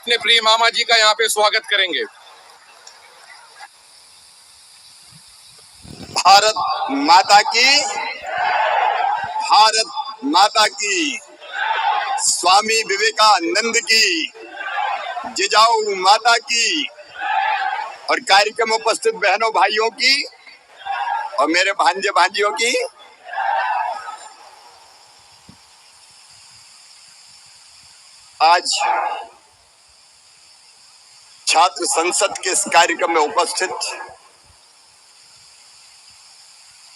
अपने प्रिय मामा जी का यहाँ पे स्वागत करेंगे। भारत माता की, भारत माता की, स्वामी विवेकानंद की, जिजाऊ माता की और कार्यक्रम में उपस्थित बहनों भाइयों की और मेरे भांजे भांजियों की। आज छात्र संसद के इस कार्यक्रम में उपस्थित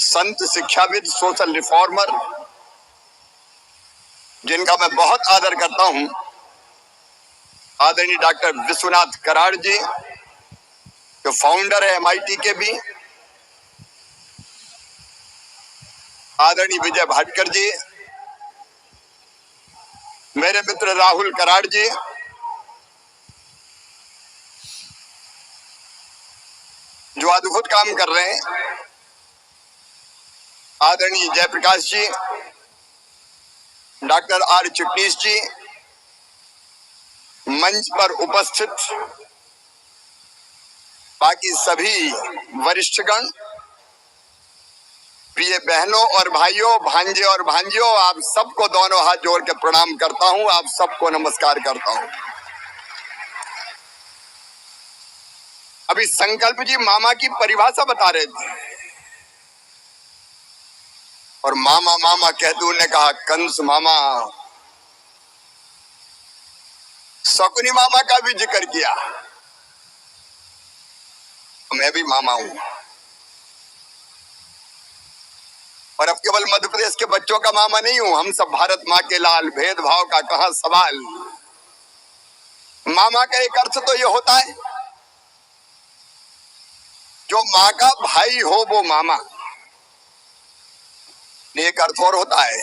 संत शिक्षाविद, सोशल रिफॉर्मर, जिनका मैं बहुत आदर करता हूं, आदरणीय डॉक्टर विश्वनाथ कराड़ जी, जो फाउंडर है MIT के भी, आदरणीय विजय भाटकर जी, मेरे मित्र राहुल कराड़ जी, जो अद्भुत काम कर रहे हैं, आदरणीय जयप्रकाश जी, डॉक्टर R चिटनीस जी, मंच पर उपस्थित बाकी सभी वरिष्ठगण, प्रिय बहनों और भाइयों, भांजे और भांजियों, आप सबको दोनों हाथ जोड़ के प्रणाम करता हूं, आप सबको नमस्कार करता हूं। अभी संकल्प जी मामा की परिभाषा बता रहे थे और मामा मामा कहते उन्होंने कहा कंस मामा, शकुनी मामा का भी जिक्र किया। मैं भी मामा हूं और अब केवल मध्य प्रदेश के बच्चों का मामा नहीं हूं, हम सब भारत माँ के लाल, भेदभाव का कहां सवाल। मामा का एक अर्थ तो ये होता है, जो माँ का भाई हो वो मामा। एक अर्थ और होता है,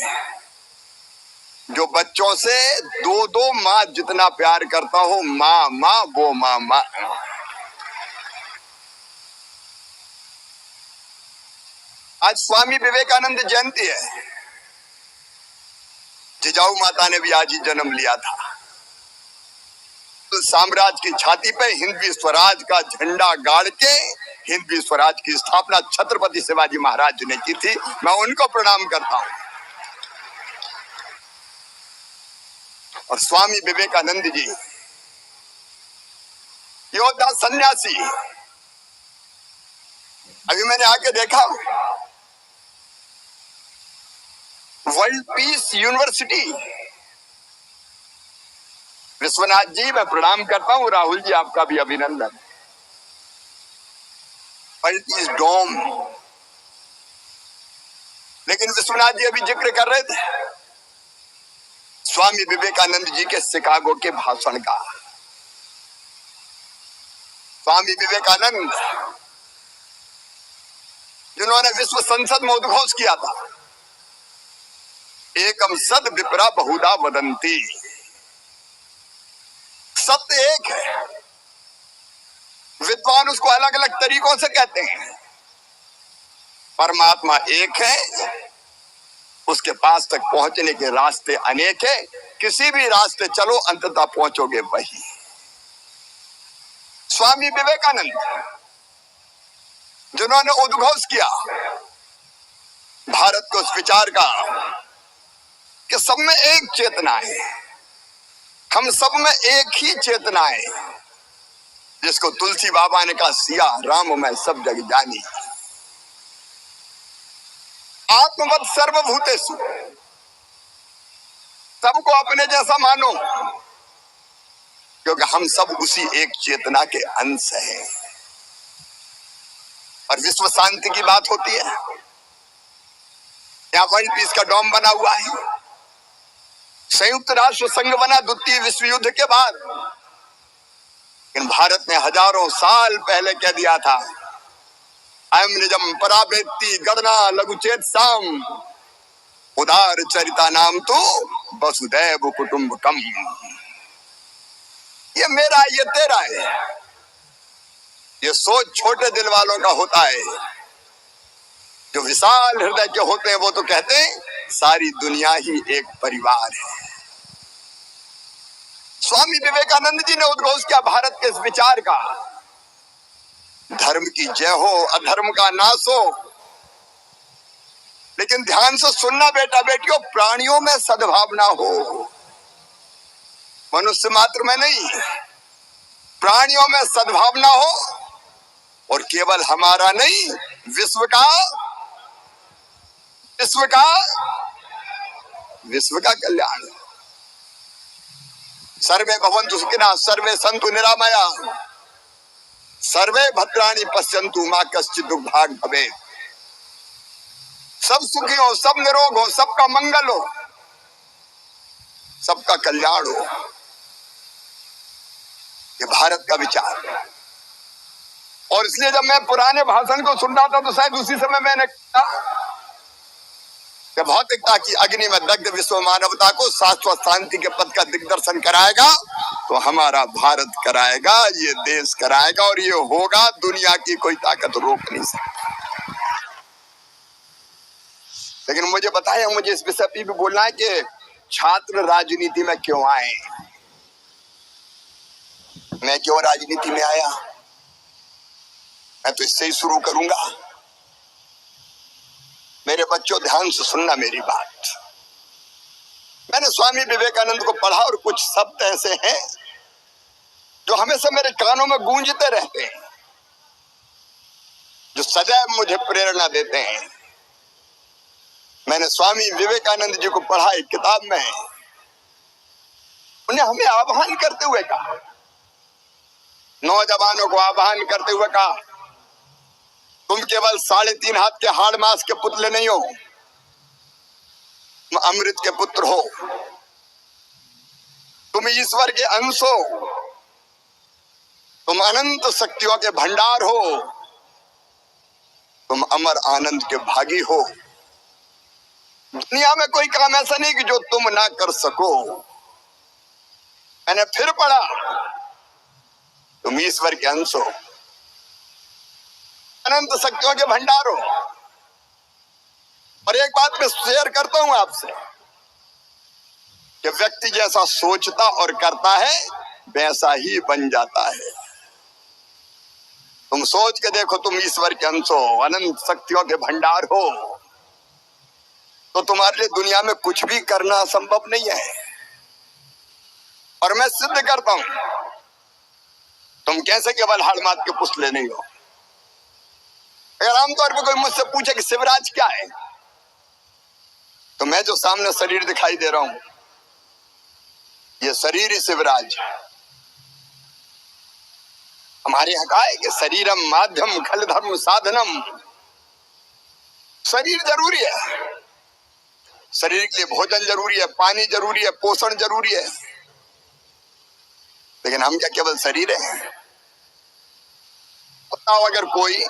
जो बच्चों से दो दो माँ जितना प्यार करता हो, माँ माँ वो मामा। आज स्वामी विवेकानंद जयंती है। जिजाऊ माता ने भी आज ही जन्म लिया था। तो साम्राज्य की छाती पे हिंदवी स्वराज का झंडा गाड़ के हिंदवी स्वराज की स्थापना छत्रपति शिवाजी महाराज ने की थी। मैं उनको प्रणाम करता हूं। और स्वामी विवेकानंद जी योद्धा सन्यासी, अभी मैंने आके देखा world peace university. Vishwanath ji मैं प्रणाम करता हूं, राहुल जी आपका भी अभिनंदन। वर्ल्ड पीस डोम, लेकिन विश्वनाथ जी अभी जिक्र कर रहे थे स्वामी विवेकानंद जी के शिकागो के भाषण का। स्वामी विवेकानंद जिन्होंने विश्व संसद में उद्घोष किया था, एकम सद विप्रा बहुधा वदंती, सत्य एक है, विद्वान उसको अलग अलग तरीकों से कहते हैं। परमात्मा एक है, उसके पास तक पहुंचने के रास्ते अनेक है, किसी भी रास्ते चलो अंततः पहुंचोगे वही। स्वामी विवेकानंद जिन्होंने उद्घोष किया भारत को उस विचार का कि सब में एक चेतना है, हम सब में एक ही चेतना है, जिसको तुलसी बाबा ने कहा सिया राम मैं सब जग जानी। आत्मवत सर्वभूतेषु, सबको अपने जैसा मानो, क्योंकि हम सब उसी एक चेतना के अंश हैं। और विश्व शांति की बात होती है, यहाँ वर्ल्ड पीस का डोम बना हुआ है। संयुक्त राष्ट्र संघ बना द्वितीय विश्व युद्ध के बाद, लेकिन भारत ने हजारों साल पहले कह दिया था अयम निजम परावेत्ति गणना लघुचेत साम उदार चरिता नाम तो वसुदैव कुटुंबकम। ये मेरा, ये तेरा है। ये सोच छोटे दिल वालों का होता है, जो विशाल हृदय के होते हैं वो तो कहते हैं सारी दुनिया ही एक परिवार है। स्वामी विवेकानंद जी ने उद्घोष किया भारत के इस विचार का, धर्म की जय हो, अधर्म का नाश हो। लेकिन ध्यान से सुनना बेटा बेटियों, प्राणियों में सद्भावना हो, मनुष्य मात्र में नहीं, प्राणियों में सद्भावना हो, और केवल हमारा नहीं, विश्व का कल्याण। सर्वे भवन्तु सुखिनः, सर्वे सन्तु निरामया, सर्वे भद्राणि पश्यन्तु मा कश्चित् दुर्भाग् भवेत्। सब सुखी हो, सब निरोग हो, सबका मंगल हो, सबका कल्याण हो, ये भारत का विचार। और इसलिए जब मैं पुराने भाषण को सुन रहा था तो शायद उसी समय मैंने कहा कि भौतिकता की अग्नि में दग्ध विश्व मानवता को शाश्वत शांति के पथ का दिग्दर्शन कराएगा तो हमारा भारत कराएगा, ये देश कराएगा, और ये होगा, दुनिया की कोई ताकत रोक नहीं सकती। लेकिन मुझे बताएं, मुझे इस विषय पर भी बोलना है कि छात्र राजनीति में क्यों आए, मैं क्यों राजनीति में आया। मैं तो इससे ही शुरू करूंगा। मेरे बच्चों ध्यान से सुनना मेरी बात। मैंने स्वामी विवेकानंद को पढ़ा और कुछ शब्द ऐसे हैं जो हमेशा मेरे कानों में गूंजते रहते हैं, जो सदैव मुझे प्रेरणा देते हैं। मैंने स्वामी विवेकानंद जी को पढ़ा एक किताब में, उन्हें हमें आह्वान करते हुए कहा, नौजवानों को आह्वान करते हुए कहा, तुम केवल 3.5 हाथ के हाड़ मांस के पुतले नहीं हो, तुम अमृत के पुत्र हो, तुम ईश्वर के अंश हो, तुम अनंत शक्तियों के भंडार हो, तुम अमर आनंद के भागी हो। दुनिया में कोई काम ऐसा नहीं कि जो तुम ना कर सको। मैंने फिर पढ़ा, तुम ईश्वर के अंश हो, अनंत शक्तियों के भंडार हो। और एक बात मैं शेयर करता हूं आपसे कि व्यक्ति जैसा सोचता और करता है वैसा ही बन जाता है। तुम सोच के देखो, तुम ईश्वर के अंश हो, अनंत शक्तियों के भंडार हो, तो तुम्हारे लिए दुनिया में कुछ भी करना संभव नहीं है। और मैं सिद्ध करता हूं, तुम कैसे केवल हाड़-मात के पुतले नहीं हो। अगर आमतौर पर कोई मुझसे पूछे कि शिवराज क्या है, तो मैं जो सामने शरीर दिखाई दे रहा हूं, ये शरीर ही शिवराज है। हमारे यहाँ कहा है कि शरीरम माध्यम खल धर्म साधनम। शरीर जरूरी है, शरीर के लिए भोजन जरूरी है, पानी जरूरी है, पोषण जरूरी है। लेकिन हम क्या केवल शरीर है? बताओ, अगर कोई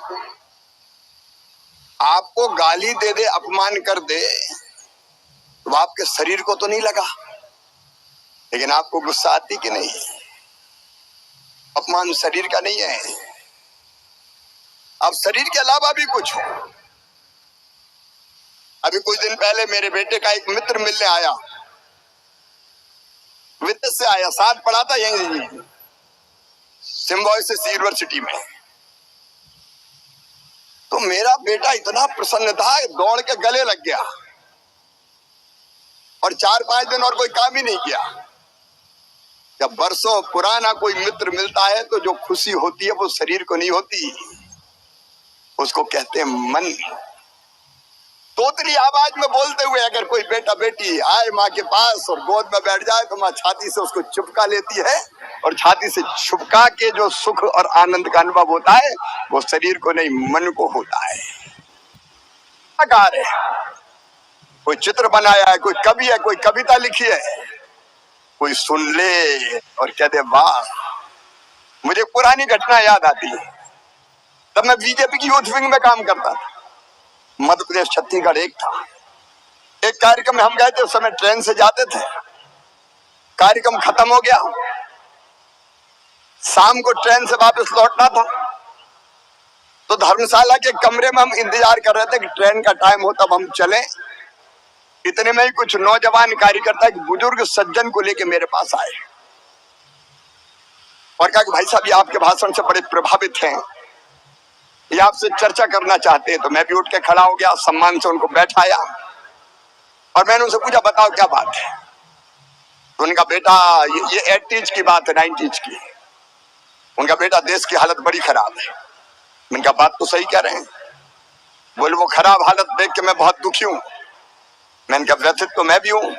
आपको गाली दे दे, अपमान कर दे, तो आपके शरीर को तो नहीं लगा, लेकिन आपको गुस्सा आती कि नहीं? अपमान शरीर का नहीं है। अब शरीर के अलावा भी कुछ हो। अभी कुछ दिन पहले मेरे बेटे का एक मित्र मिलने आया, विदेश से आया, साथ पढ़ा था यहीं सिम्बायोसिस यूनिवर्सिटी में। तो मेरा बेटा इतना प्रसन्न था, दौड़ के गले लग गया और 4-5 दिन और कोई काम ही नहीं किया। जब बरसों पुराना कोई मित्र मिलता है तो जो खुशी होती है वो शरीर को नहीं होती, उसको कहते हैं मन। तोतली आवाज में बोलते हुए अगर कोई बेटा बेटी आए माँ के पास और गोद में बैठ जाए तो माँ छाती से उसको चुपका लेती है, और छाती से छुपका के जो सुख और आनंद का अनुभव होता है वो शरीर को नहीं, मन को होता है। कोई चित्र बनाया है, कोई कवि है, कोई कविता लिखी है, कोई सुन ले और कहते वाह। मुझे पुरानी घटना याद आती है। तब मैं बीजेपी की यूथ विंग में काम करता था, मध्य प्रदेश छत्तीसगढ़ एक था। एक कार्यक्रम में हम गए थे, उस समय ट्रेन से जाते थे। कार्यक्रम खत्म हो गया, शाम को ट्रेन से वापस लौटना था, तो धर्मशाला के कमरे में हम इंतजार कर रहे थे कि ट्रेन का टाइम हो तब हम चलें। इतने में ही कुछ नौजवान कार्यकर्ता एक बुजुर्ग सज्जन को लेके मेरे पास आए। और कहा कि भाई साहब ये आपके भाषण से बड़े प्रभावित हैं, ये आपसे चर्चा करना चाहते हैं। तो मैं भी उठ के खड़ा हो गया, सम्मान से उनको बैठाया और मैंने उनसे पूछा बताओ क्या बात है। तो उनका बेटा ये 80s की बात है, 90s की, उनका बेटा देश की हालत बड़ी खराब है। मैंने कहा बात तो सही कह रहे हैं। बोले वो खराब हालत देख के मैं बहुत दुखी हूं। मैंने कहा व्यथित तो मैं भी हूं।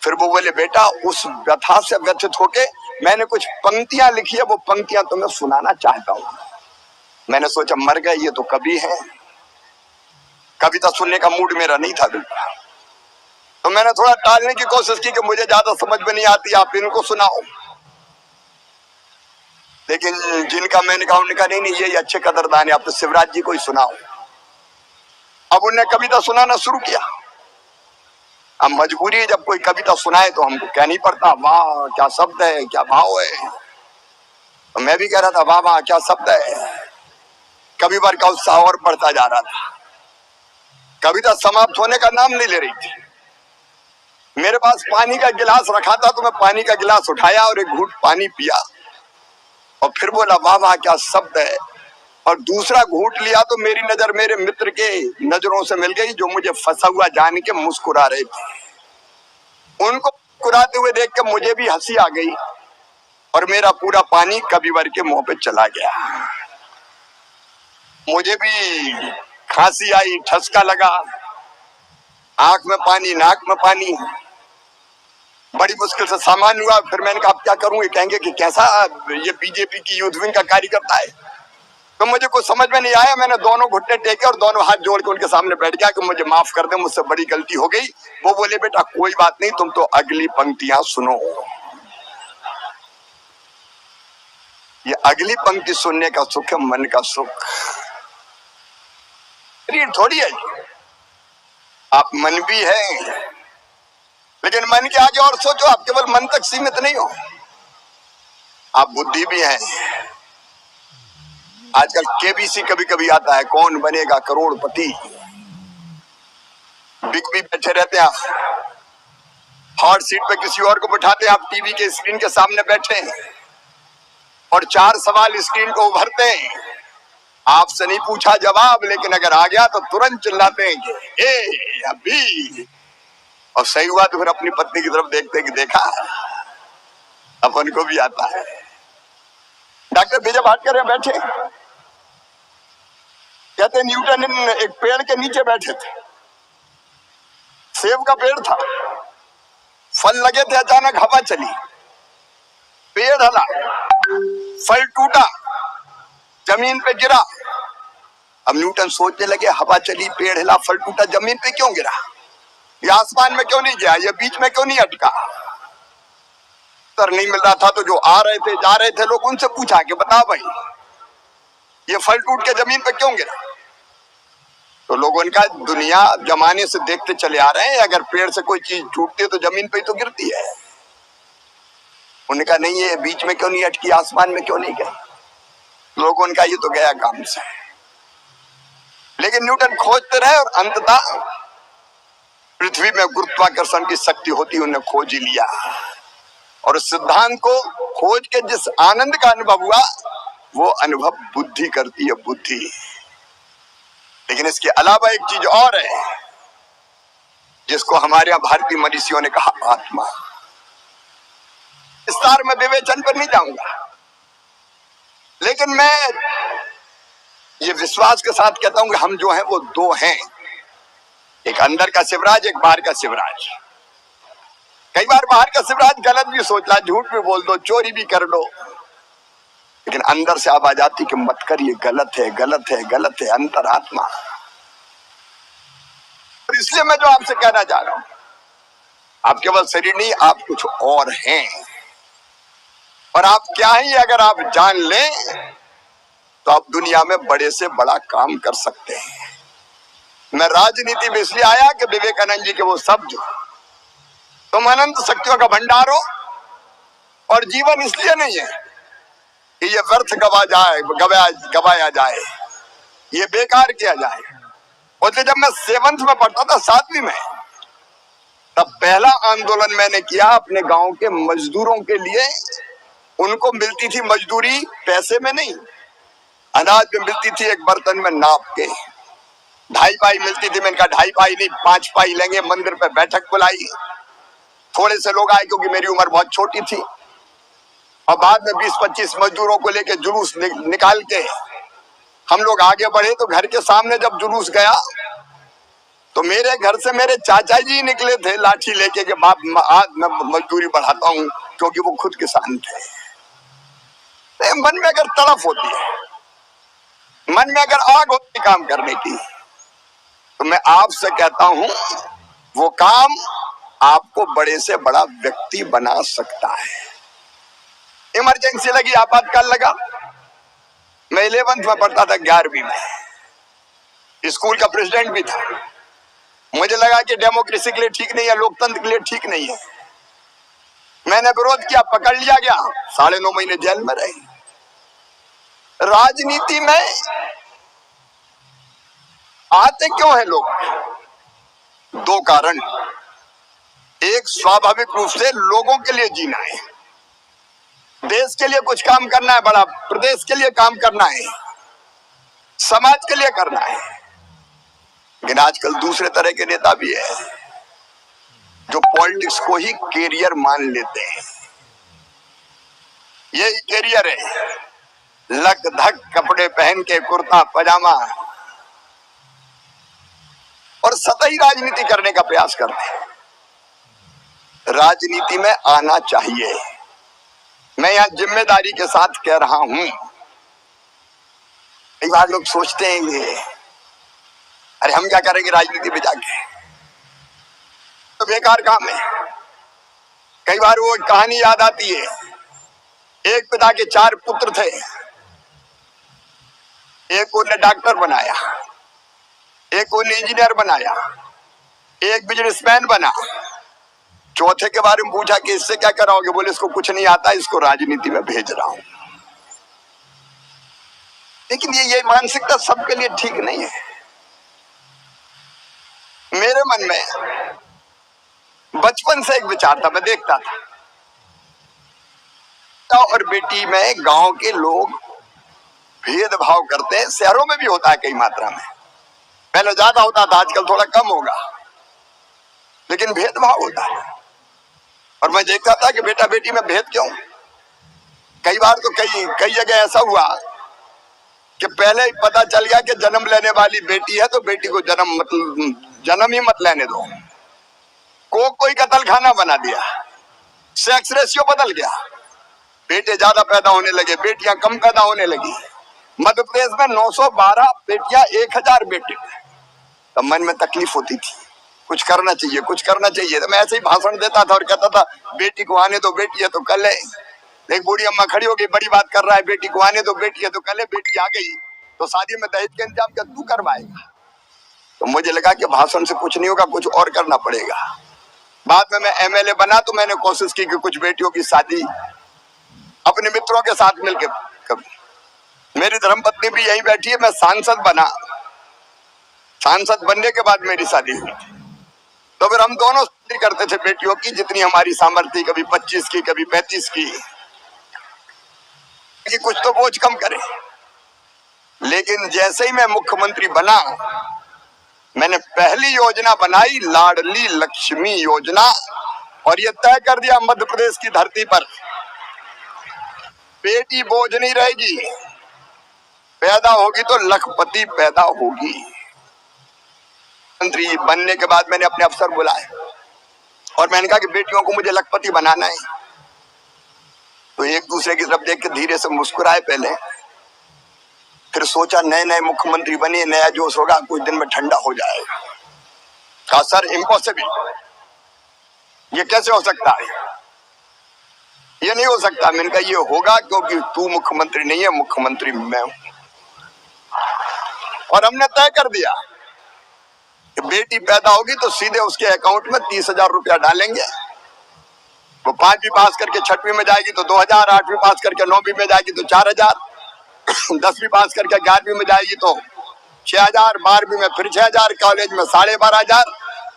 फिर वो बोले बेटा उस व्यथा से व्यथित होके मैंने कुछ पंक्तियां लिखी है, वो पंक्तियां तुम्हें सुनाना चाहता हूं। मैंने सोचा मर गए ये तो कवि है, कविता सुनने का मूड मेरा नहीं था बिल्कुल। तो मैंने थोड़ा टालने की कोशिश की कि मुझे ज्यादा समझ में नहीं आती, आप इनको सुनाओ। लेकिन जिनका मैंने कहा उन्होंने कहा नहीं ये अच्छे कदरदान है, आप तो शिवराज जी को ही सुनाओ। अब उन्हें कविता सुनाना शुरू किया। अब मजबूरी है, जब कोई कविता सुनाए तो हमको कहना ही पड़ता, वाह क्या शब्द है, क्या भाव है। तो मैं भी कह रहा था वाह वाह क्या शब्द है। कविवर का उत्साह और बढ़ता जा रहा था। कविता समाप्त होने का नाम नहीं ले रही थी। मेरे पास पानी का गिलास रखा था तो मैं पानी का गिलास उठाया और एक घूंट पानी पिया और फिर बोला वाह वाह क्या शब्द है। और दूसरा घूंट लिया तो मेरी नजर मेरे मित्र के नजरों से मिल गई, जो मुझे फंसा हुआ जान के मुस्कुरा रहे थे। उनको मुस्कुराते हुए देख के मुझे भी हंसी आ गई और मेरा पूरा पानी कविवर के मुंह पे चला गया। मुझे भी खांसी आई, ठसका लगा, आंख में पानी, नाक में पानी, बड़ी मुश्किल से सामान हुआ। फिर मैंने कहा अब क्या करूं, ये कहेंगे कि कैसा ये बीजेपी की यूथ विंग का कार्यकर्ता है। तो मुझे कुछ समझ में नहीं आया। मैंने दोनों घुटने टेके और दोनों हाथ जोड़ के उनके सामने बैठ गया कि मुझे माफ कर दे, मुझसे बड़ी गलती हो गई। वो बोले बेटा कोई बात नहीं, तुम तो अगली पंक्तियां सुनो। ये अगली पंक्ति सुनने का सुख है मन का सुख, थोड़ी है। आप मन भी है लेकिन मन के आगे और सोचो, आप केवल मन तक सीमित नहीं हो, आप बुद्धि भी हैं। आजकल केबीसी कभी कभी आता है, कौन बनेगा करोड़पति। बिग बी बैठे रहते हैं, हॉट सीट पे किसी और को बिठाते हैं, आप टीवी के स्क्रीन के सामने बैठे हैं और 4 सवाल स्क्रीन को उभरते हैं। आपसे नहीं पूछा जवाब, लेकिन अगर आ गया तो तुरंत चिल्लाते हैं कि ए या बी। और सही हुआ तो फिर अपनी पत्नी की तरफ देखते हैं कि देखा अपन को भी आता है। डॉक्टर विजय भाटकर बैठे, कहते न्यूटन एक पेड़ के नीचे बैठे थे, सेब का पेड़ था, फल लगे थे, अचानक हवा चली, पेड़ हला, फल टूटा, जमीन पे गिरा। अब न्यूटन सोचने लगे हवा चली, पेड़ हिला, फल टूटा, जमीन पे क्यों गिरा, ये आसमान में क्यों नहीं गया, ये बीच में क्यों नहीं अटका। उत्तर नहीं मिल रहा था तो जो आ रहे थे जा रहे थे लोग, उनसे पूछा कि बताओ भाई ये फल टूट के जमीन पे क्यों गिरा। तो लोगों का दुनिया जमाने से देखते चले आ रहे हैं, अगर पेड़ से कोई चीज टूटती है तो जमीन पे ही तो गिरती है। उन्होंने कहा नहीं ये बीच में क्यों नहीं अटकी, आसमान में क्यों नहीं गई। लोगों का ये तो गया काम से। लेकिन न्यूटन खोजते रहे और अंततः पृथ्वी में गुरुत्वाकर्षण की शक्ति होती है, उन्हें खोज ही लिया। और उस सिद्धांत को खोज के जिस आनंद का अनुभव हुआ, वो अनुभव बुद्धि करती है, बुद्धि। लेकिन इसके अलावा एक चीज और है जिसको हमारे यहाँ भारतीय मनीषियों ने कहा आत्मा। विस्तार में विवेचन पर नहीं जाऊंगा, लेकिन मैं ये विश्वास के साथ कहता हूं कि हम जो हैं वो 2 हैं, एक अंदर का शिवराज, एक बाहर का शिवराज। कई बार बाहर का शिवराज गलत भी सोच ला, झूठ भी बोल दो, चोरी भी कर लो, लेकिन अंदर से आवाज आती कि मत कर, ये गलत है, गलत है, गलत है, अंतरात्मा। और इसलिए मैं जो आपसे कहना चाह रहा हूं, आप केवल शरीर नहीं, आप कुछ और हैं। और आप क्या ही अगर आप जान लें तो आप दुनिया में बड़े से बड़ा काम कर सकते हैं। मैं राजनीति में इसलिए आया कि विवेकानंद जी के वो शब्द, तुम अनंत शक्तियों का भंडार हो, और जीवन इसलिए नहीं है कि ये व्यर्थ गवाया जाए, ये बेकार किया जाए। और जब मैं 7th में पढ़ता था, 7वीं में, तब पहला आंदोलन मैंने किया अपने गांव के मजदूरों के लिए, उनको मिलती थी मजदूरी पैसे में नहीं, अनाज में मिलती थी, एक बर्तन में नाप के 2.5 पाई मिलती थी। मैंने कहा 2.5 पाई नहीं 5 पाई लेंगे। मंदिर पे बैठक बुलाई, थोड़े से लोग आए क्योंकि मेरी उम्र बहुत छोटी थी, और बाद में 20-25 मजदूरों को लेके जुलूस निकाल के हम लोग आगे बढ़े। तो घर के सामने जब जुलूस गया तो मेरे घर से मेरे चाचा जी निकले थे लाठी लेके कि बाप आज मैं मजदूरी बढ़ाता हूं, क्योंकि वो खुद किसान थे। मन में अगर तड़फ होती है, मन में अगर आग होती काम करने की, तो मैं आपसे कहता हूं वो काम आपको बड़े से बड़ा व्यक्ति बना सकता है। इमरजेंसी लगी, आपातकाल लगा। मैं 11th में पढ़ता था, 11वीं में स्कूल का प्रेसिडेंट भी था। मुझे लगा कि डेमोक्रेसी के लिए ठीक नहीं है, लोकतंत्र के लिए ठीक नहीं है। मैंने विरोध किया, पकड़ लिया गया, 9.5 महीने जेल में रहे। राजनीति में आते क्यों हैं लोग? 2 कारण। एक, स्वाभाविक रूप से लोगों के लिए जीना है, देश के लिए कुछ काम करना है, बड़ा प्रदेश के लिए काम करना है, समाज के लिए करना है। लेकिन आजकल दूसरे तरह के नेता भी है जो पॉलिटिक्स को ही कैरियर मान लेते हैं। यही कैरियर है, लक धक कपड़े पहन के कुर्ता पजामा और सतही राजनीति करने का प्रयास करते हैं। राजनीति में आना चाहिए। मैं यहां जिम्मेदारी के साथ कह रहा हूं। कई बार लोग सोचते हैं ये अरे हम क्या करेंगे राजनीति में जाके, तो बेकार काम है। कई बार वो कहानी याद आती है, एक पिता के 4 पुत्र थे, एक को ने डॉक्टर बनाया, एक को ने इंजीनियर बनाया, एक बिजनेसमैन बना। चौथे के बारे में पूछा कि इससे क्या कराओगे? बोले इसको कुछ नहीं आता, इसको राजनीति में भेज रहा हूं। लेकिन ये मानसिकता सबके लिए ठीक नहीं है। मेरे मन में बचपन से एक विचार था, मैं देखता था और बेटी में गांव के लोग भेदभाव करते हैं। शहरों में भी होता है कई मात्रा में, पहले ज्यादा होता था, आजकल थोड़ा कम होगा, लेकिन भेदभाव होता है। और मैं देखता था कि बेटा बेटी में भेद क्यों? कई बार तो कई जगह ऐसा हुआ कि पहले ही पता चल गया कि जन्म लेने वाली बेटी है तो बेटी को जन्म ही मत लेने दो। कोई कत्ल खाना बना दिया, सेक्स रेशियो बदल गया, बेटे ज्यादा पैदा होने लगे, बेटियां कम पैदा होने लगी। मध्य प्रदेश में 912 बेटियां 1000 बेटे। तो मन में तकलीफ होती थी, कुछ करना चाहिए, कुछ करना चाहिए। तो मैं ऐसे ही भाषण देता था और कहता था बेटी को आने दो, बेटी है तो कल है। एक बूढ़ी अम्मा खड़ी हो गई, बड़ी बात कर रहा है, बेटी को आने दो, बेटी है तो कल है। बेटी आ गई तो शादी में दहेज का इंतजाम क्या तू करवाएगा? तो मुझे लगा कि भाषण से कुछ नहीं होगा, कुछ और करना पड़ेगा। बाद में मैं MLA बना तो मैंने कोशिश की कि कुछ बेटियों की शादी अपने मित्रों के साथ मिलकर करूं। मेरी धर्मपत्नी भी यहीं बैठी है, मैं सांसद बना, सांसद बनने के बाद मेरी शादी हुई। तो फिर हम दोनों शादी करते थे बेटियों की, जितनी हमारी सामर्थ्य, कभी 25 की, कभी 35 की, कि कुछ तो बोझ कम करे। लेकिन जैसे ही मैं मुख्यमंत्री बना, मैंने पहली योजना बनाई लाडली लक्ष्मी योजना, और ये तय कर दिया मध्य प्रदेश की धरती पर बेटी बोझ नहीं रहेगी, पैदा होगी तो लखपति पैदा होगी। मंत्री बनने के बाद मैंने अपने अफसर बुलाए और मैंने कहा कि बेटियों को मुझे लखपति बनाना है। तो एक दूसरे की तरफ देख के धीरे से मुस्कुराए पहले, फिर सोचा नए नए मुख्यमंत्री बने, नया जोश होगा, कुछ दिन में ठंडा हो जाएगा। कहा सर इम्पॉसिबल, ये कैसे हो सकता है? ये नहीं हो सकता। मैंने कहा ये होगा क्योंकि तू मुख्यमंत्री नहीं है, मुख्यमंत्री मैं हूं। और हमने तय कर दिया कि बेटी पैदा होगी तो सीधे उसके अकाउंट में 30,000 रुपया डालेंगे। वो 5वीं पास करके 6वीं में जाएगी तो 2,000, 8वीं पास करके 9वीं में जाएगी तो 4,000, 10वीं पास करके 11वीं में जाएगी तो 6,000, 12वीं में फिर 6,000, कॉलेज में 12,500,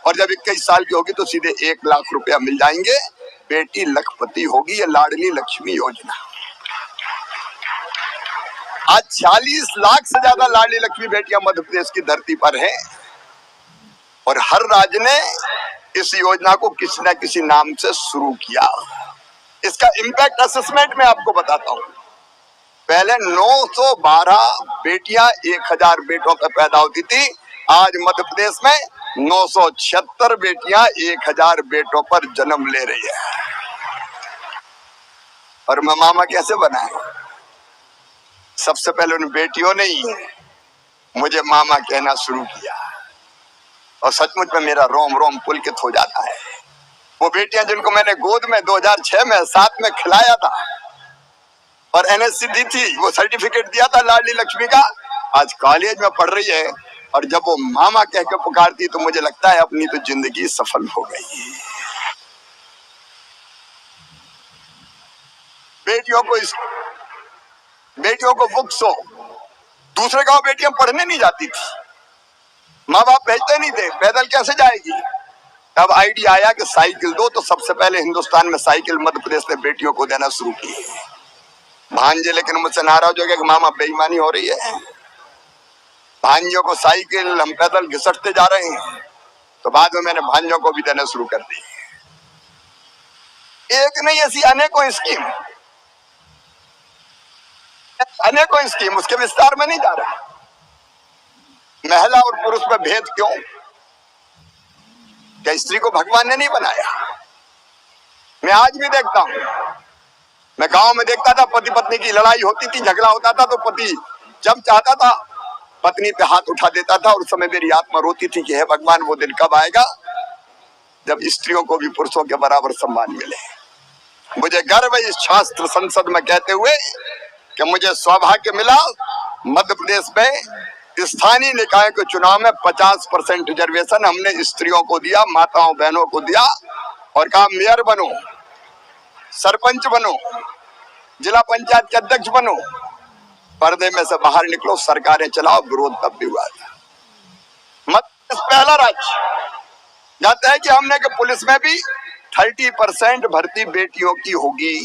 और जब 21 साल की होगी तो सीधे 1 लाख रुपया मिल जाएंगे। बेटी लखपति होगी। ये लाडली लक्ष्मी योजना। आज 40 लाख से ज्यादा लाडली लक्ष्मी बेटियां मध्य प्रदेश की धरती पर हैं और हर राज्य ने इस योजना को किसी न किसी नाम से शुरू किया। इसका इम्पैक्ट असेसमेंट में आपको बताता हूं। पहले 912 बेटियां 1000 बेटों पर पैदा होती थी। आज मध्य प्रदेश में 976 बेटियां 1000 बेटों पर जन्म ले रही है। और मैं मामा कैसे बना है? सबसे पहले उन बेटियों ने ही मुझे मामा कहना शुरू किया और सचमुच में मेरा रोम रोम पुलकित हो जाता है। वो बेटियां जिनको मैंने गोद में 2006 में 7 में खिलाया था और एनएससी दी थी, वो सर्टिफिकेट दिया था लाडली लक्ष्मी का, आज कॉलेज में पढ़ रही है और जब वो मामा कह के पुकारती तो मुझे लगता है अपनी तो जिंदगी सफल हो गई। बेटियों को बुक्स हो, दूसरे गांव बेटियां पढ़ने नहीं जाती थी, माँ बाप भेजते नहीं थे, पैदल कैसे जाएगी? तब आइडिया आया कि साइकिल दो, तो सबसे पहले हिंदुस्तान में साइकिल मध्य प्रदेश ने बेटियों को देना शुरू की। भांजे लेकिन मुझसे नाराज हो गया कि मामा बेईमानी हो रही है, भांजों को साइकिल, हम पैदल घिसटते जा रहे हैं। तो बाद में मैंने भांजों को भी देना शुरू कर दी। एक नहीं, ऐसी अनेकों स्कीम, उसके विस्तार में नहीं जा रहा। महिला और पुरुष में भेद क्यों? क्या स्त्री को भगवान ने नहीं बनाया? मैं आज भी देखता हूं, मैं गांव में देखता था पति पत्नी की लड़ाई होती थी, झगड़ा होता था तो पति जब चाहता था पत्नी पे हाथ उठा देता था और उस समय मेरी आत्मा रोती थी कि हे भगवान, वो दिन कब आएगा जब स्त्रियों को भी पुरुषों के बराबर सम्मान मिले। मुझे गर्व है इस शास्त्र संसद में कहते हुए कि मुझे सौभाग्य मिला मध्य प्रदेश में स्थानीय निकाय के चुनाव में 50% रिजर्वेशन हमने स्त्रियों को दिया, माताओं बहनों को दिया और कहा मेयर बनो, सरपंच बनो, जिला पंचायत के अध्यक्ष बनो, पर्दे में से बाहर निकलो, सरकारें चलाओ। विरोध तब भी हुआ था। मध्य प्रदेश पहला राज्य जाता है कि हमने कि पुलिस में भी 30% भर्ती बेटियों की होगी।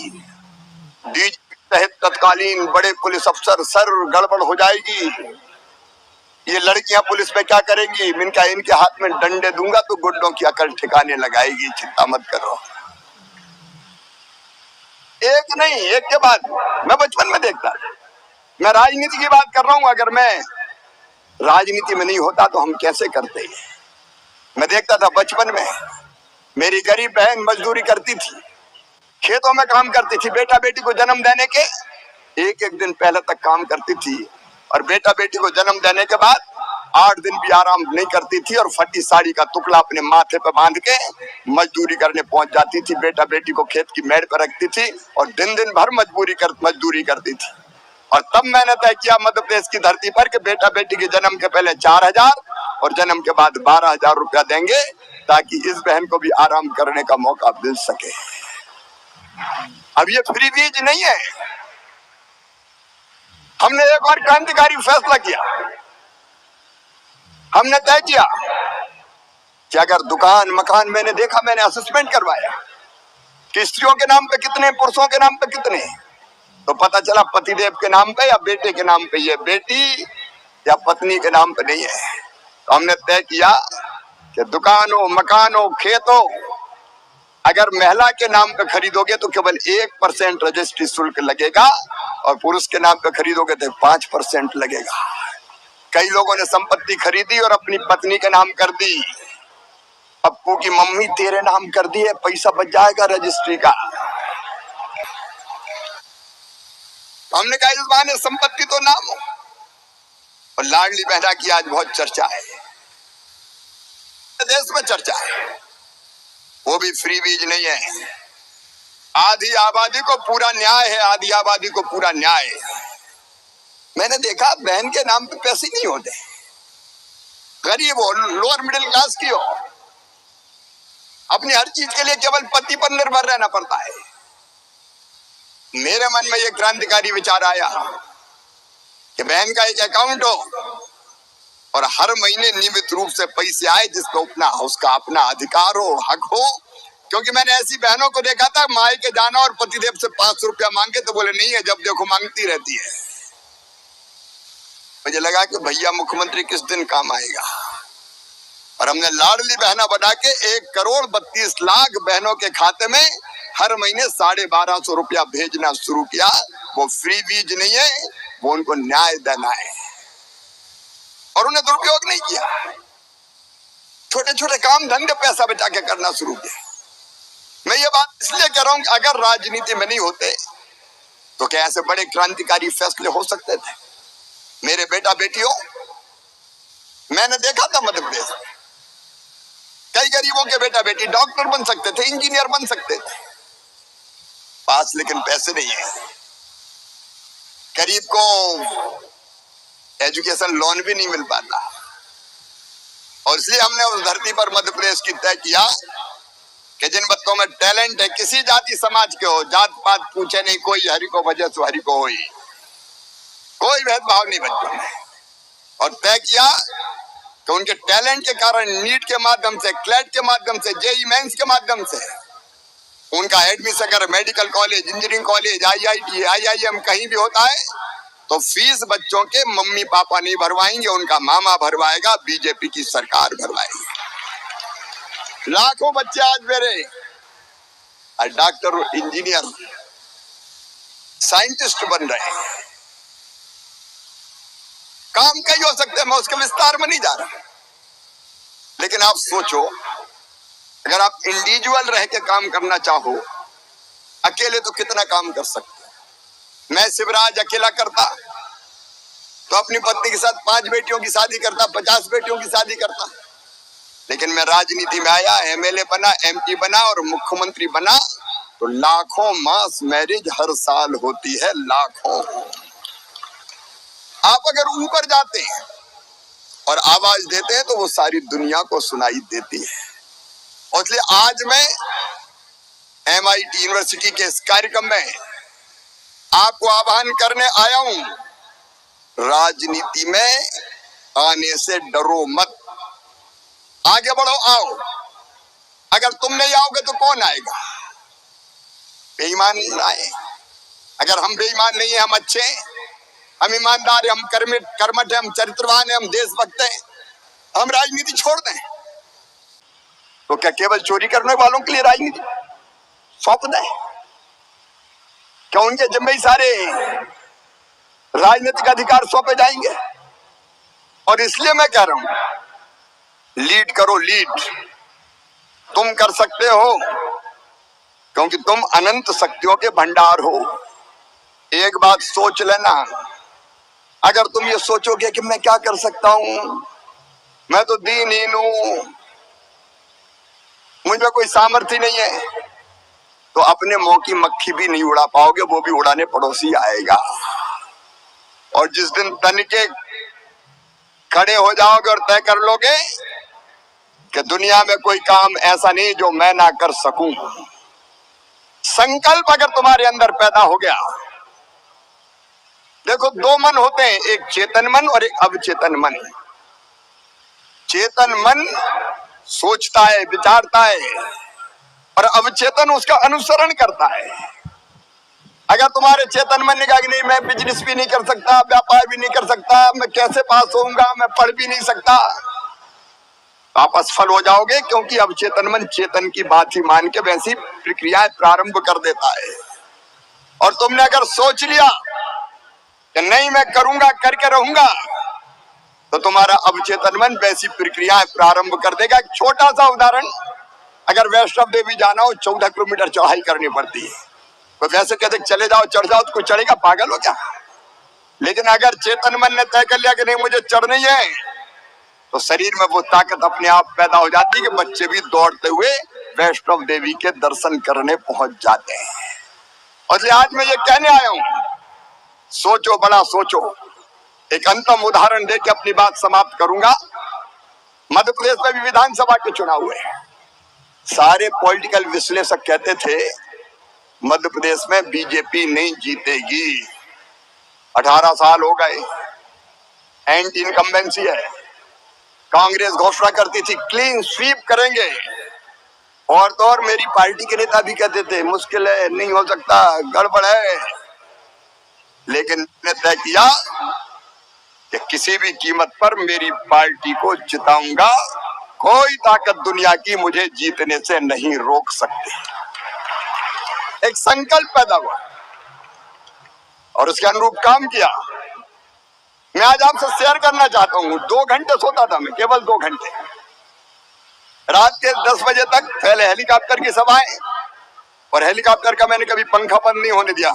डीजीपी सहित तत्कालीन बड़े पुलिस अफसर, सर गड़बड़ हो जाएगी, ये लड़कियां पुलिस में क्या करेंगी? इनके हाथ में डंडे दूंगा तो गुड्डों की अकल ठिकाने लगाएगी, चिंता मत करो। एक नहीं, एक के बाद मैं बचपन में देखता, मैं राजनीति की बात कर रहा हूं, अगर मैं राजनीति में नहीं होता तो हम कैसे करते? मैं देखता था बचपन में मेरी गरीब बहन मजदूरी करती थी, खेतों में काम करती थी, बेटा बेटी को जन्म देने के एक दिन पहले तक काम करती थी और बेटा बेटी को जन्म देने के बाद 8 दिन भी आराम नहीं करती थी और फटी साड़ी का टुकड़ा अपने माथे पे बांध के मजदूरी करने पहुंच जाती थी। बेटा बेटी को खेत की मेड़ पर रखती थी और दिन भर मजदूरी करती थी। और तब मैंने तय किया मध्य प्रदेश की धरती पर कि बेटा बेटी के जन्म के पहले 4000 और जन्म के बाद 12000 रुपया देंगे ताकि इस बहन को भी आराम करने का मौका मिल सके। अब ये फ्री बीज नहीं है, हमने एक और क्रांतिकारी फैसला किया। हमने तय किया कि अगर दुकान मकान मैंने देखा, मैंने असेसमेंट करवाया कि स्त्रियों के नाम पे कितने, पुरुषों के नाम पे कितने, तो पता चला पतिदेव के नाम पे या बेटे के नाम पे, ये बेटी या पत्नी के नाम पे नहीं है। तो हमने तय किया कि दुकानों मकानों खेतों अगर महिला के नाम पे खरीदोगे तो केवल 1% रजिस्ट्री शुल्क लगेगा और पुरुष के नाम पे खरीदोगे तो 5% लगेगा। कई लोगों ने संपत्ति खरीदी और अपनी पत्नी के नाम कर दी, पप्पू की मम्मी तेरे नाम कर दी है, पैसा बच जाएगा रजिस्ट्री का। हमने कहा इस बहाने संपत्ति तो नाम हो। और लाडली बहना की आज बहुत चर्चा है, देश में चर्चा है, वो भी फ्री बीज नहीं है। आधी आबादी को पूरा न्याय है, आधी आबादी को पूरा न्याय। मैंने देखा बहन के नाम पे पैसे नहीं होते, गरीब हो, लोअर मिडिल क्लास की हो, अपनी हर चीज के लिए केवल पति पर निर्भर रहना पड़ता है। मेरे मन में यह क्रांतिकारी विचार आया कि बहन का एक अकाउंट हो और हर महीने नियमित रूप से पैसे आए जिसको उसका अपना अधिकार हो, हक हो। क्योंकि मैंने ऐसी बहनों को देखा था माई के जाना और पतिदेव से 500 रुपया मांगे तो बोले नहीं है, जब देखो मांगती रहती है। मुझे लगा कि भैया मुख्यमंत्री किस दिन काम आएगा, और हमने लाडली बहना बना के 1,32,00,000 बहनों के खाते में हर महीने 1250 रुपया भेजना शुरू किया। वो फ्री बीज नहीं है, वो उनको न्याय देना है, और उन्हें दुरुपयोग नहीं किया। छोटे छोटे काम धंधे पैसा बचा के करना शुरू किया। मैं ये बात इसलिए कह रहा हूं कि अगर राजनीति में नहीं होते तो क्या ऐसे बड़े क्रांतिकारी फैसले हो सकते थे? मेरे बेटा बेटियों, मैंने देखा था मध्य प्रदेश में कई गरीबों के बेटा बेटी डॉक्टर बन सकते थे, इंजीनियर बन सकते थे, पास लेकिन पैसे नहीं है। गरीब को एजुकेशन लोन भी नहीं मिल पाता, और इसलिए हमने उस धरती पर मध्य प्रदेश की तय किया कि जिन बच्चों में टैलेंट है, किसी जाति समाज के हो, जात पात पूछे नहीं, कोई हरि को वजह सो हरि को होई, कोई भेदभाव नहीं बच्चों में। और तय किया कि उनके टैलेंट के कारण नीट के माध्यम से, क्लैट के माध्यम से, जेईई मेंस के माध्यम से उनका एडमिशन अगर medical college, engineering college, IIT, IIM कहीं भी होता है तो फीस बच्चों के मम्मी पापा नहीं भरवाएंगे, उनका मामा भरवाएगा, बीजेपी की सरकार भरवाएगी। लाखों बच्चे आज मेरे डॉक्टर, इंजीनियर, साइंटिस्ट बन रहे हैं। काम कई हो सकते हैं, मैं उसके विस्तार में नहीं जा रहा, लेकिन आप सोचो, अगर आप इंडिविजुअल रह के काम करना चाहो, अकेले तो कितना काम कर सकते। मैं शिवराज अकेला करता तो अपनी पत्नी के साथ 5 बेटियों की शादी करता, 50 बेटियों की शादी करता। लेकिन मैं राजनीति में आया, MLA बना, MP बना और मुख्यमंत्री बना, तो लाखों मास मैरिज हर साल होती है, लाखों। आप अगर ऊपर जाते हैं और आवाज देते हैं तो वो सारी दुनिया को सुनाई देती है। और इसलिए आज मैं MIT यूनिवर्सिटी के इस कार्यक्रम में आपको आह्वान करने आया हूं, राजनीति में आने से डरो मत, आगे बढ़ो, आओ। अगर तुम नहीं आओगे तो कौन आएगा? बेईमान आए। अगर हम बेईमान नहीं है, हम अच्छे हैं, हम ईमानदार हैं, हम कर्मठ हैं, हम चरित्रवान हैं, हम देशभक्त हैं, हम राजनीति छोड़ दें तो क्या केवल चोरी करने वालों के लिए राजनीति सौंप दें? क्या उनके जिम्मे सारे राजनीतिक अधिकार सौंपे जाएंगे? और इसलिए मैं कह रहा हूं, लीड करो, लीड। तुम कर सकते हो क्योंकि तुम अनंत शक्तियों के भंडार हो। एक बात सोच लेना, अगर तुम ये सोचोगे कि मैं क्या कर सकता हूं, मैं तो दीनहीन हूं, मुझ में कोई सामर्थ्य नहीं है, तो अपने मुंह की मक्खी भी नहीं उड़ा पाओगे, वो भी उड़ाने पड़ोसी आएगा। और जिस दिन तन के खड़े हो जाओगे और तय कर लोगे कि दुनिया में कोई काम ऐसा नहीं जो मैं ना कर सकूं, संकल्प अगर तुम्हारे अंदर पैदा हो गया। देखो, 2 मन होते हैं, एक चेतन मन और एक अवचेतन मन। चेतन मन सोचता है, विचारता है, और अवचेतन उसका अनुसरण करता है। अगर तुम्हारे चेतन मन ने कहा कि नहीं, मैं बिजनेस भी नहीं कर सकता, व्यापार भी नहीं कर सकता, मैं कैसे पास होऊंगा, मैं पढ़ भी नहीं सकता, तो आप असफल हो जाओगे, क्योंकि अवचेतन मन चेतन की बात ही मान के वैसी प्रक्रियाएं प्रारंभ कर देता है। और तुमने अगर सोच लिया कि नहीं मैं करूंगा, करके रहूंगा, तो तुम्हारा अवचेतन मन वैसी प्रक्रियाएं प्रारंभ कर देगा। एक छोटा सा उदाहरण, अगर वैष्णव देवी जाना हो, 14 किलोमीटर चढ़ाई करनी पड़ती है, तो वैसे कहते चले जाओ, चढ़ जाओ, तो कोई चढ़ेगा? पागल हो क्या? लेकिन अगर चेतन मन ने तय कर लिया कि नहीं मुझे चढ़नी है, तो शरीर में वो ताकत अपने आप पैदा हो जाती है कि बच्चे भी दौड़ते हुए वैष्णव देवी के दर्शन करने पहुंच जाते हैं। और आज मैं ये कहने आया हूं, सोचो, बड़ा सोचो। एक अंतिम उदाहरण देकर अपनी बात समाप्त करूंगा। मध्य प्रदेश में भी विधानसभा के चुनाव हुए, सारे पॉलिटिकल विश्लेषक कहते थे मध्य प्रदेश में बीजेपी नहीं जीतेगी। 18 साल हो गए, एंटी इनकम्बेंसी है। कांग्रेस घोषणा करती थी क्लीन स्वीप करेंगे, और तो और मेरी पार्टी के नेता भी कहते थे मुश्किल है, नहीं हो सकता, गड़बड़ है। लेकिन तय किया कि किसी भी कीमत पर मेरी पार्टी को जिताऊंगा, कोई ताकत दुनिया की मुझे जीतने से नहीं रोक सकती। एक संकल्प पैदा हुआ और उसके अनुरूप काम किया। मैं आज आपसे शेयर करना चाहता हूं। 2 घंटे सोता था मैं, केवल 2 घंटे। रात के 10 बजे तक पहले हेलीकॉप्टर की सभाएं, और हेलीकॉप्टर का मैंने कभी पंखा बंद नहीं होने दिया।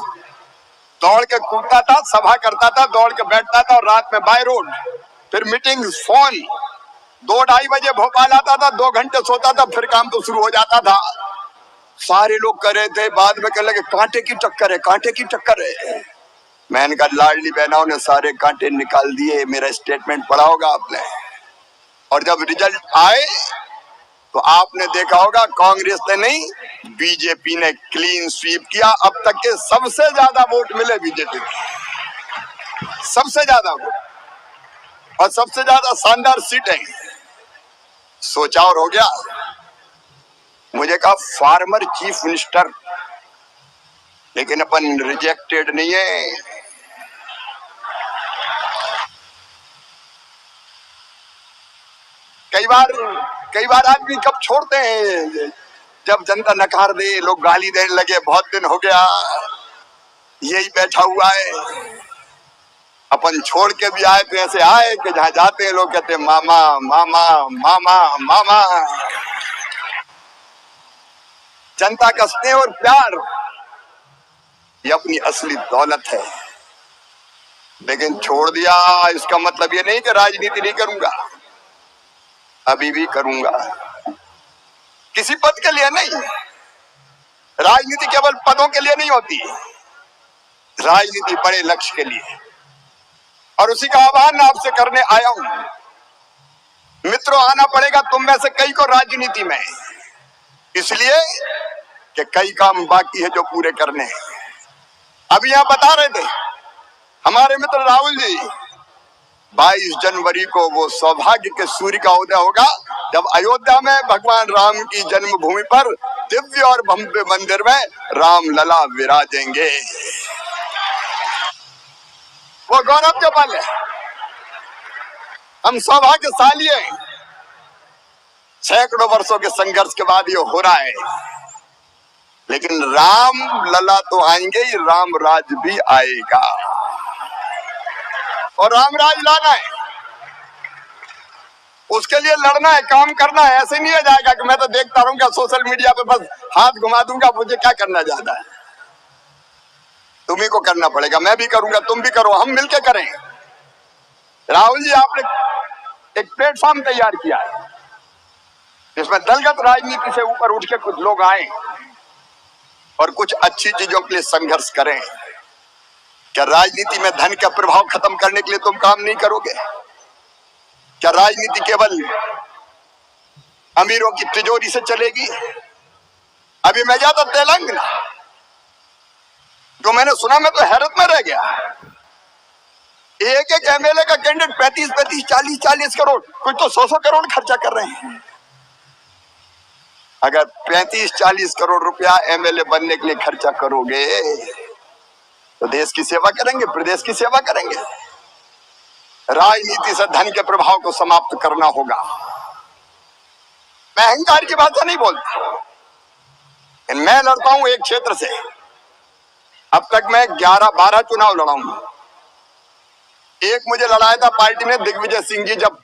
दौड़ के कूदता था, सभा करता था, दौड़ के बैठता था, और रात में बाय रोड, फिर मीटिंग, फोन। 2-2:30 बजे भोपाल आता था, 2 घंटे सोता था, फिर काम तो शुरू हो जाता था। सारे लोग कर रहे थे, बाद में कहने लगे कांटे की टक्कर है, कांटे की टक्कर है। मैंने कहा लाडली बहनों ने सारे कांटे निकाल दिए। मेरा स्टेटमेंट पढ़ा होगा आपने, और जब रिजल्ट आए तो आपने देखा होगा कांग्रेस ने नहीं, बीजेपी ने क्लीन स्वीप किया। अब तक के सबसे ज्यादा वोट मिले बीजेपी को, सबसे ज्यादा वोट, और सबसे ज्यादा शानदार सीटें। सोचा और हो गया। मुझे कहा फार्मर चीफ मिनिस्टर, लेकिन अपन रिजेक्टेड नहीं है। कई बार आदमी कब छोड़ते हैं, जब जनता नकार दे, लोग गाली देने लगे, बहुत दिन हो गया यही बैठा हुआ है। अपन छोड़ के भी आए तो ऐसे आए कि जहां जाते हैं लोग कहते हैं मामा मामा मामा मामा। जनता का स्नेह और प्यार ये अपनी असली दौलत है। लेकिन छोड़ दिया, इसका मतलब ये नहीं कि राजनीति नहीं करूंगा, अभी भी करूंगा। किसी पद के लिए नहीं, राजनीति केवल पदों के लिए नहीं होती, राजनीति बड़े लक्ष्य के लिए। और उसी का आह्वान आपसे करने आया हूं। मित्रों, आना पड़ेगा तुम में से कई को राजनीति में, इसलिए कि कई काम बाकी है जो पूरे करने हैं। अभी यहां बता रहे थे हमारे मित्र राहुल जी, 22 जनवरी को वो सौभाग्य के सूर्य का उदय होगा जब अयोध्या में भगवान राम की जन्मभूमि पर दिव्य और भव्य मंदिर में राम लला विराजेंगे। वो गौरव के पल है, हम सौभाग्यशाली हैं। सैकड़ों वर्षों के संघर्ष के बाद ये हो रहा है। लेकिन राम लला तो आएंगे ही, राम राज भी आएगा, और राम राज लाना है, उसके लिए लड़ना है, काम करना है। ऐसे नहीं हो जाएगा कि मैं तो देखता रहूंगा सोशल मीडिया पे, बस हाथ घुमा दूंगा, मुझे क्या करना ज्यादा है। तुम्ही को करना पड़ेगा, मैं भी करूंगा, तुम भी करो, हम मिलके करें। राहुल जी, आपने एक प्लेटफॉर्म तैयार किया है जिसमें दलगत राजनीति से ऊपर उठ के कुछ लोग आए और कुछ अच्छी चीजों के लिए संघर्ष करें। क्या राजनीति में धन का प्रभाव खत्म करने के लिए तुम काम नहीं करोगे? क्या राजनीति केवल अमीरों की तिजोरी से चलेगी? अभी मैं गया था तेलंगाना, जो मैंने सुना मैं तो हैरत में रह गया। एक एक एमएलए का कैंडिडेट 35-35, 40-40 करोड़, कुछ तो 100-100 करोड़ खर्चा कर रहे हैं। अगर 35-40 करोड़ रुपया एमएलए बनने के लिए खर्चा करोगे तो देश की सेवा करेंगे, प्रदेश की सेवा करेंगे। राजनीति से धन के प्रभाव को समाप्त करना होगा। मैं अहंकार की भाषा नहीं बोलता, मैं लड़ता हूं एक क्षेत्र से। अब तक मैं 11-12 चुनाव लड़ा हूं। एक मुझे लड़ाया था पार्टी ने, दिग्विजय सिंह जी जब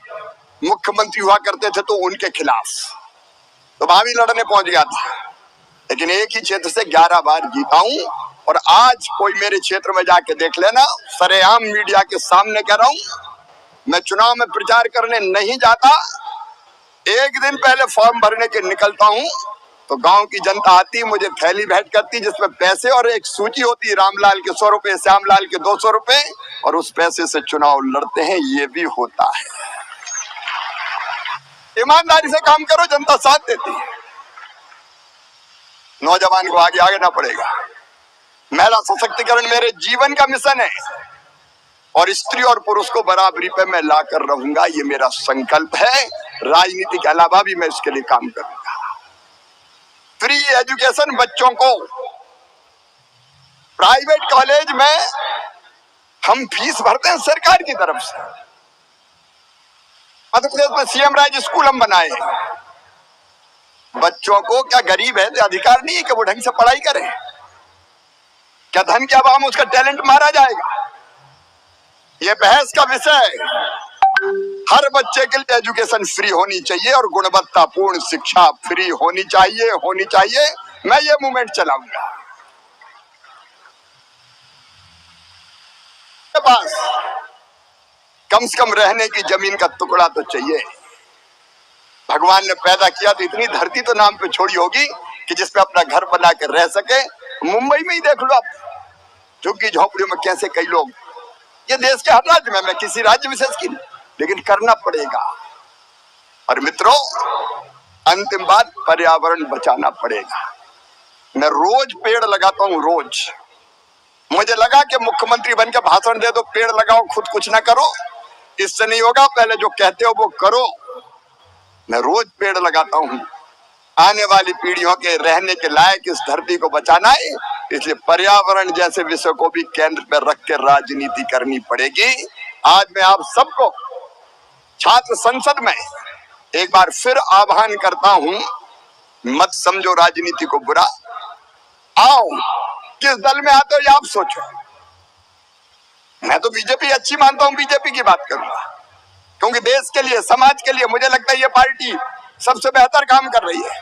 मुख्यमंत्री हुआ करते थे तो उनके खिलाफ, तो वहां भी लड़ने पहुंच गया था। लेकिन एक ही क्षेत्र से 11 बार जीता हूं। और आज कोई मेरे क्षेत्र में जाके देख लेना, सरेआम मीडिया के सामने कह रहा हूं, मैं चुनाव में प्रचार करने नहीं जाता। एक दिन पहले फॉर्म भरने के निकलता हूं तो गांव की जनता आती, मुझे थैली भेंट करती जिसमें पैसे और एक सूची होती, रामलाल के 100 रुपए, श्यामलाल के 200 रुपए, और उस पैसे से चुनाव लड़ते हैं। ये भी होता है। ईमानदारी से काम करो, जनता साथ देती है। नौजवान को आगे आगे ना पड़ेगा। महिला सशक्तिकरण मेरे जीवन का मिशन है, और स्त्री और पुरुष को बराबरी पे मैं लाकर रहूंगा, ये मेरा संकल्प है। राजनीति के अलावा भी मैं इसके लिए काम करूंगा। फ्री एजुकेशन बच्चों को प्राइवेट कॉलेज में हम फीस भरते हैं सरकार की तरफ से। मध्य प्रदेश में सीएम राज स्कूल हम बनाए हैं। बच्चों को क्या गरीब है तो अधिकार नहीं है कि वो ढंग से पढ़ाई करें? क्या धन के अभाव में उसका टैलेंट मारा जाएगा? ये बहस का विषय है। हर बच्चे के लिए एजुकेशन फ्री होनी चाहिए और गुणवत्तापूर्ण शिक्षा फ्री होनी चाहिए। मैं ये मूवमेंट चलाऊंगा। पास कम से कम रहने की जमीन का टुकड़ा तो चाहिए। भगवान ने पैदा किया तो इतनी धरती तो नाम पे छोड़ी होगी कि जिसपे अपना घर बना के रह सके। मुंबई में ही देख लो आप, झुग्गी झोपड़ियों में कैसे कई लोग, ये देश के हर राज्य में, मैं किसी राज्य विशेष की, लेकिन करना पड़ेगा। और मित्रों, अंतिम बात, पर्यावरण बचाना पड़ेगा। मैं रोज पेड़ लगाता हूं, रोज। मुझे लगा कि मुख्यमंत्री बनकर भाषण दे दो, पेड़ लगाओ, खुद कुछ ना करो, इससे नहीं होगा। पहले जो कहते हो वो करो। मैं रोज पेड़ लगाता हूं। आने वाली पीढ़ियों के रहने के लायक इस धरती को बचाना है, इसलिए पर्यावरण जैसे विषय को भी केंद्र पर रख के राजनीति करनी पड़ेगी। आज मैं आप सबको छात्र संसद में एक बार फिर आह्वान करता हूं, मत समझो राजनीति को बुरा। आओ, किस दल में आते हो ये आप सोचो। मैं तो बीजेपी अच्छी मानता हूं, बीजेपी की बात करूंगा, क्योंकि देश के लिए, समाज के लिए मुझे लगता है ये पार्टी सबसे बेहतर काम कर रही है।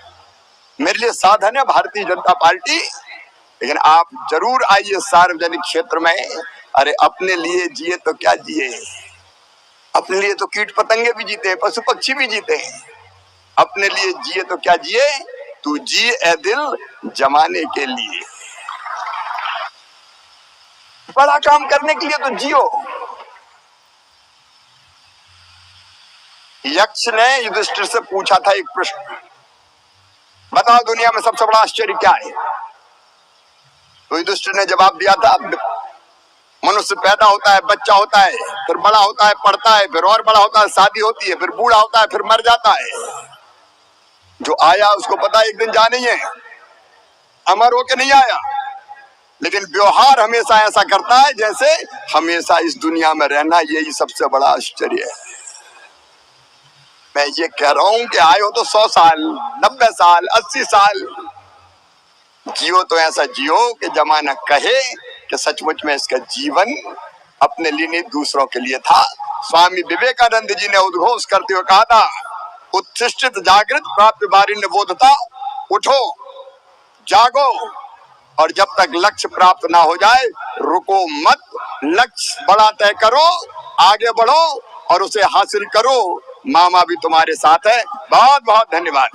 मेरे लिए साधन है भारतीय जनता पार्टी, लेकिन आप जरूर आइए सार्वजनिक क्षेत्र में। अरे अपने लिए जिए तो क्या जिए, अपने लिए तो कीट पतंगे भी जीते हैं, पशु पक्षी भी जीते हैं। अपने लिए जिए तो क्या जिए, तू जी ए दिल जमाने के लिए। बड़ा काम करने के लिए तो जियो। यक्ष ने युधिष्ठिर से पूछा था एक प्रश्न, बताओ दुनिया में सबसे बड़ा आश्चर्य क्या है? तो युधिष्ठिर ने जवाब दिया था, मनुष्य पैदा होता है, बच्चा होता है, फिर बड़ा होता है, पढ़ता है, फिर और बड़ा होता है, शादी होती है, फिर बूढ़ा होता है, फिर मर जाता है। जो आया उसको पता एक दिन जाना ही है, अमर होके नहीं आया। लेकिन व्यवहार हमेशा ऐसा करता है जैसे हमेशा इस दुनिया में रहना यही सबसे बड़ा आश्चर्य है। मैं ये कह रहा हूं कि आए हो तो 100 साल, 90 साल, 80 साल जियो, तो ऐसा जियो कि जमाना कहे कि सचमुच में इसका जीवन अपने लिए नहीं दूसरों के लिए था। स्वामी विवेकानंद जी ने उद्घोष करते हुए कहा था, उत्तिष्ठित जागृत प्राप्य बारिण्य बोधता, उठो जागो, और जब तक लक्ष्य प्राप्त ना हो जाए रुको मत। लक्ष्य बड़ा तय करो, आगे बढ़ो और उसे हासिल करो। मामा भी तुम्हारे साथ है। बहुत बहुत धन्यवाद।